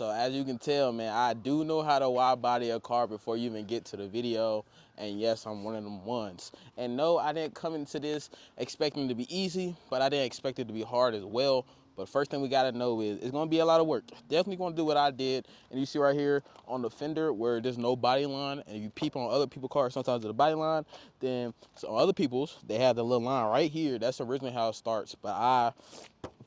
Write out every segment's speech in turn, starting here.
So as you can tell, man, I do know how to wide body a car before you even get to the video. And yes, I'm one of them ones. And no, I didn't come into this expecting it to be easy, but I didn't expect it to be hard as well. But first thing we gotta know is it's gonna be a lot of work. Definitely gonna do what I did. And you see right here on the fender where there's no body line, and if you peep on other people's cars, sometimes there's a body line, then so on other people's, they have the little line right here. That's originally how it starts. But I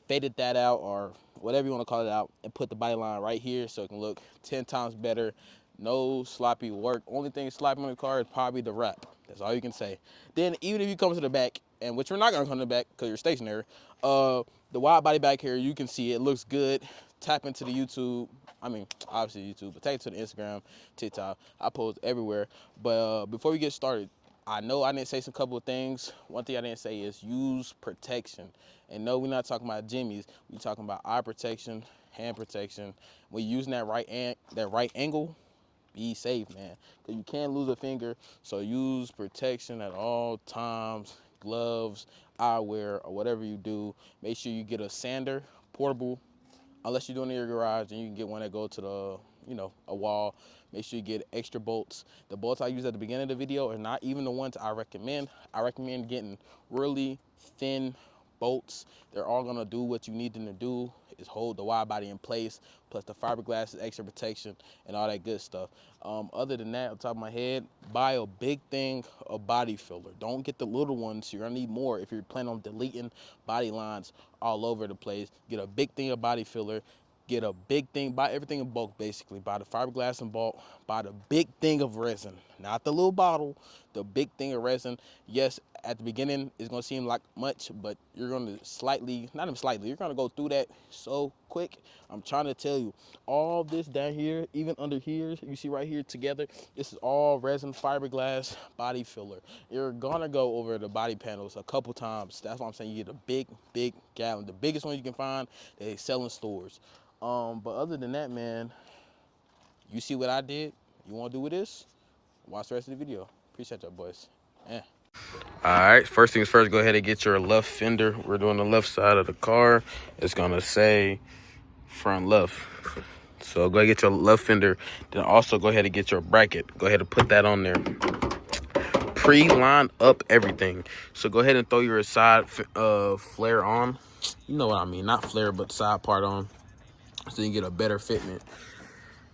faded that out, or whatever you want to call it, out, and put the body line right here so it can look 10 times better. No sloppy work. Only thing sloppy on the car is probably the wrap. That's all you can say. Then even if you come to the back, and which we're not gonna come to the back because you're stationary, the wide body back here, you can see it looks good. Tap into the YouTube. I mean, obviously YouTube, but take it to the Instagram, TikTok. I post everywhere. But before we get started, I know I didn't say some couple of things. One thing I didn't say is use protection. And no, we're not talking about jimmies. We're talking about eye protection, hand protection. When you're using that right angle, be safe, man. Because you can't lose a finger. So use protection at all times. Gloves, eyewear, or whatever you do. Make sure you get a sander, portable. Unless you're doing it in your garage, and you can get one that go to the, a wall. Make sure you get extra bolts. The bolts I use at the beginning of the video are not even the ones I recommend. I recommend getting really thin bolts. They're all gonna do what you need them to do, is hold the wide body in place, plus the fiberglass is extra protection and all that good stuff. Other than that, on top of my head, buy a big thing of body filler. Don't get the little ones. You're gonna need more if you're planning on deleting body lines all over the place. Get a big thing of body filler. Get a big thing, buy everything in bulk basically. Buy the fiberglass in bulk, buy the big thing of resin, not the little bottle, the big thing of resin. Yes, at the beginning, it's gonna seem like much, but you're gonna not even slightly, you're gonna go through that so quick. I'm trying to tell you, all this down here, even under here, you see right here together, this is all resin fiberglass body filler. You're gonna go over the body panels a couple times. That's why I'm saying you get a big gallon, the biggest one you can find that they sell in stores. But other than that, man, you see what I did? You want to do with this? Watch the rest of the video. Appreciate y'all, boys. Yeah. All right, first things first, go ahead and get your left fender. We're doing the left side of the car. It's gonna say front left. So go ahead and get your left fender. Then also go ahead and get your bracket. Go ahead and put that on there. Pre-line up everything. So go ahead and throw your side flare on. You know what I mean, not flare, but side part on, so you get a better fitment.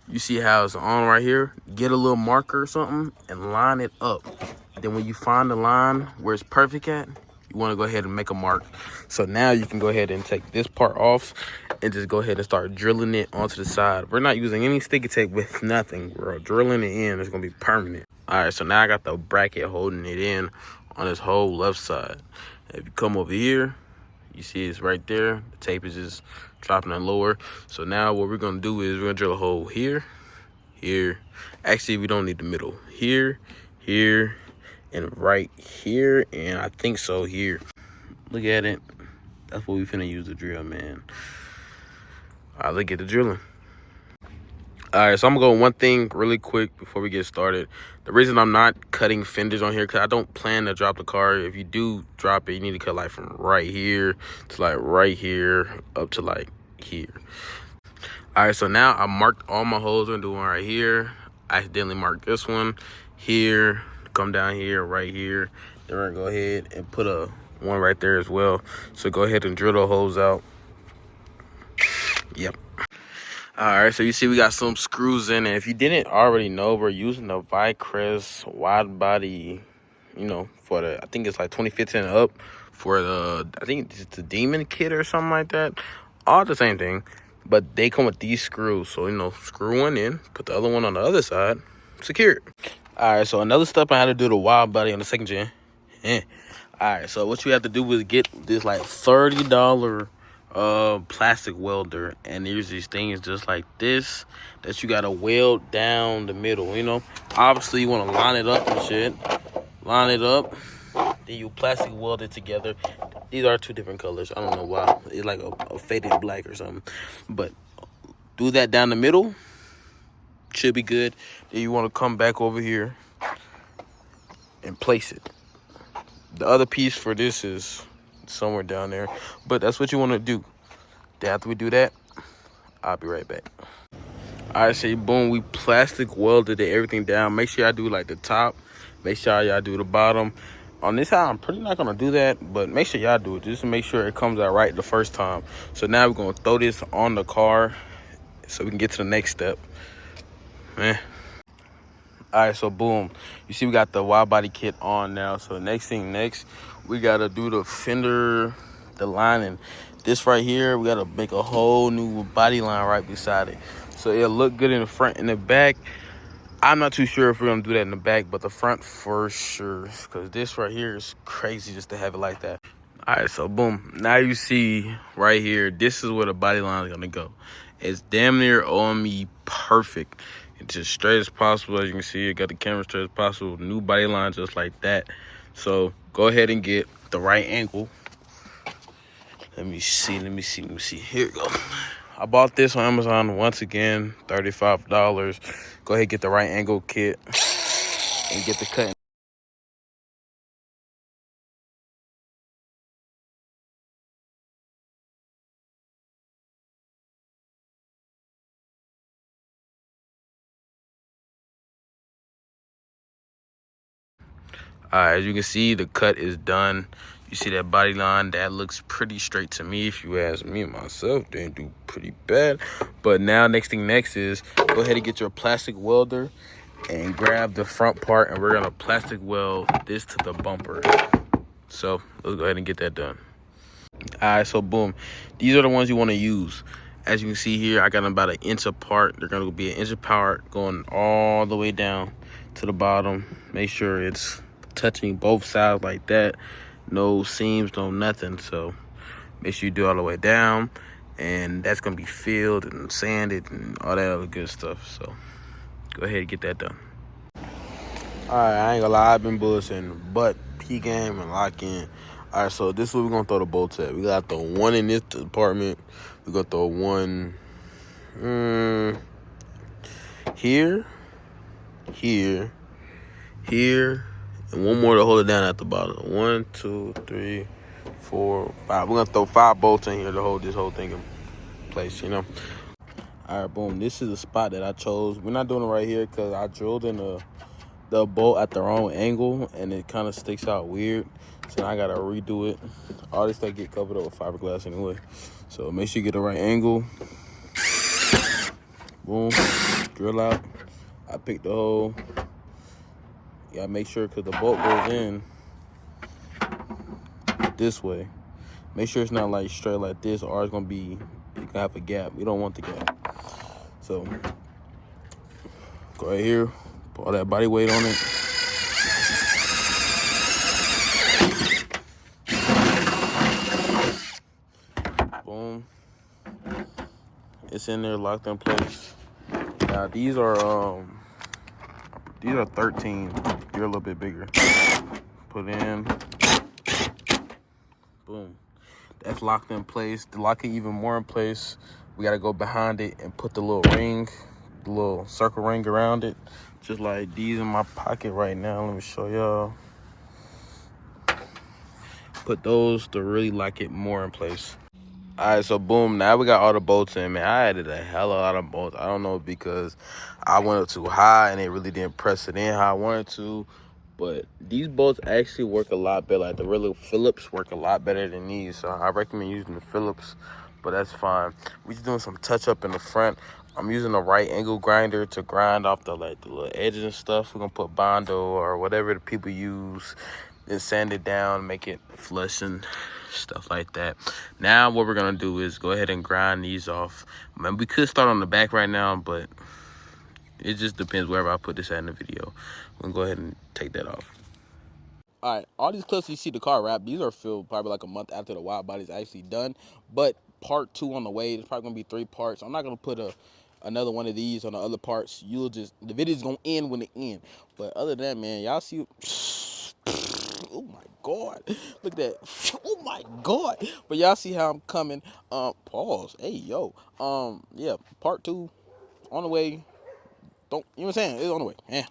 You see how it's on right here? Get a little marker or something and line it up. Then when you find the line where it's perfect at, you want to go ahead and make a mark. So now you can go ahead and take this part off and just go ahead and start drilling it onto the side. We're not using any sticky tape with nothing. We're drilling it in. It's going to be permanent. All right, so now I got the bracket holding it in on this whole left side. If you come over here, you see it's right there. The tape is just dropping it lower. So now what we're going to do is we're going to drill a hole here, here. Actually, we don't need the middle. Here, here, and right here. And I think so here. Look at it. That's what we finna use the drill, man. All right, let's get the drilling. All right, so I'm gonna go one thing really quick before we get started. The reason I'm not cutting fenders on here, because I don't plan to drop the car. If you do drop it, you need to cut like from right here to like right here up to like here. All right, so now I marked all my holes I'm doing right here. I accidentally marked this one here, come down here, right here. Then we're gonna go ahead and put a one right there as well. So go ahead and drill the holes out. Yep. All right, so you see we got some screws in, and if you didn't already know, we're using the Vicrest wide body, for the, I think it's like 2015 up, for the, I think it's the Demon kit or something like that. All the same thing, but they come with these screws. So, screw one in, put the other one on the other side, secure it. All right, so another step I had to do the wide body on the second gen. All right, so what you have to do is get this like $30 plastic welder, and there's these things just like this that you gotta weld down the middle. Obviously you want to line it up and shit, line it up, then you plastic weld it together. These are two different colors. I don't know why. It's like a faded black or something, but do that down the middle, should be good. Then you want to come back over here and place it. The other piece for this is somewhere down there, but that's what you want to do. Then after we do that, I'll be right back. I say boom, we plastic welded everything down. Make sure y'all do like the top. Make sure y'all do the bottom. On this side, I'm pretty not gonna do that, but make sure y'all do it just to make sure it comes out right the first time. So now we're gonna throw this on the car so we can get to the next step. Man. All right, so boom. You see we got the wide body kit on now. So next, we gotta do the fender, the lining. This right here, we gotta make a whole new body line right beside it. So it'll look good in the front and the back. I'm not too sure if we're gonna do that in the back, but the front for sure. Cause this right here is crazy just to have it like that. All right, so boom. Now you see right here, this is where the body line is gonna go. It's damn near on me perfect. It's as straight as possible. As you can see, it got the camera straight as possible. New body line just like that. So go ahead and get the right angle. Let me see. Here we go. I bought this on Amazon once again, $35. Go ahead and get the right angle kit and get the cut. As you can see, the cut is done. You see that body line? That looks pretty straight to me. If you ask me myself, they do pretty bad. But now, next is go ahead and get your plastic welder and grab the front part, and we're gonna plastic weld this to the bumper. So let's go ahead and get that done. All right, so boom, these are the ones you want to use. As you can see here, I got them about an inch apart. They're gonna be an inch apart going all the way down to the bottom. Make sure it's touching both sides like that. No seams, no nothing. So make sure you do it all the way down, and that's gonna be filled and sanded and all that other good stuff. So go ahead and get that done. All right, I ain't gonna lie, I've been bullshitting, but P-game and lock in. All right, so this is where we're gonna throw the bolts at. We got the one in this department. We got the one here, and one more to hold it down at the bottom. 1, 2, 3, 4, 5. We're gonna throw 5 bolts in here to hold this whole thing in place, you know. All right, boom. This is the spot that I chose. We're not doing it right here because I drilled in the bolt at the wrong angle and it kind of sticks out weird. So I gotta redo it. All this stuff get covered up with fiberglass anyway. So make sure you get the right angle. Boom, drill out. I picked the hole. You gotta make sure because the bolt goes in this way. Make sure it's not like straight like this, or it's gonna have a gap. We don't want the gap. So go right here, put all that body weight on it. Boom. It's in there, locked in place. Now these are 13. They're a little bit bigger. Put in. Boom. That's locked in place. To lock it even more in place, we gotta go behind it and put the little ring, the little circle ring around it. Just like these in my pocket right now. Let me show y'all. Put those to really lock it more in place. All right, so boom, now we got all the bolts in, man. I added a hell of a lot of bolts. I don't know because I went up too high and it really didn't press it in how I wanted to. But these bolts actually work a lot better. Like the real Phillips work a lot better than these. So I recommend using the Phillips, but that's fine. We're just doing some touch up in the front. I'm using a right angle grinder to grind off the little edges and stuff. We're gonna put Bondo or whatever the people use, then sand it down, make it flush and stuff like that. Now what we're gonna do is go ahead and grind these off. Man, we could start on the back right now, but it just depends wherever I put this at in the video. We'll go ahead and take that off. All right, all these clips you see the car wrap, these are filled probably like a month after the wide body's actually done. But part 2 on the way. There's probably gonna be 3 parts. I'm not gonna put another one of these on the other parts. The video's gonna end when it ends. But other than that, man, y'all see. Oh my God, look at that. Oh my God. But y'all see how I'm coming. Pause. Hey yo. Yeah, part 2 on the way. Don't, you know what I'm saying? It's on the way. Yeah.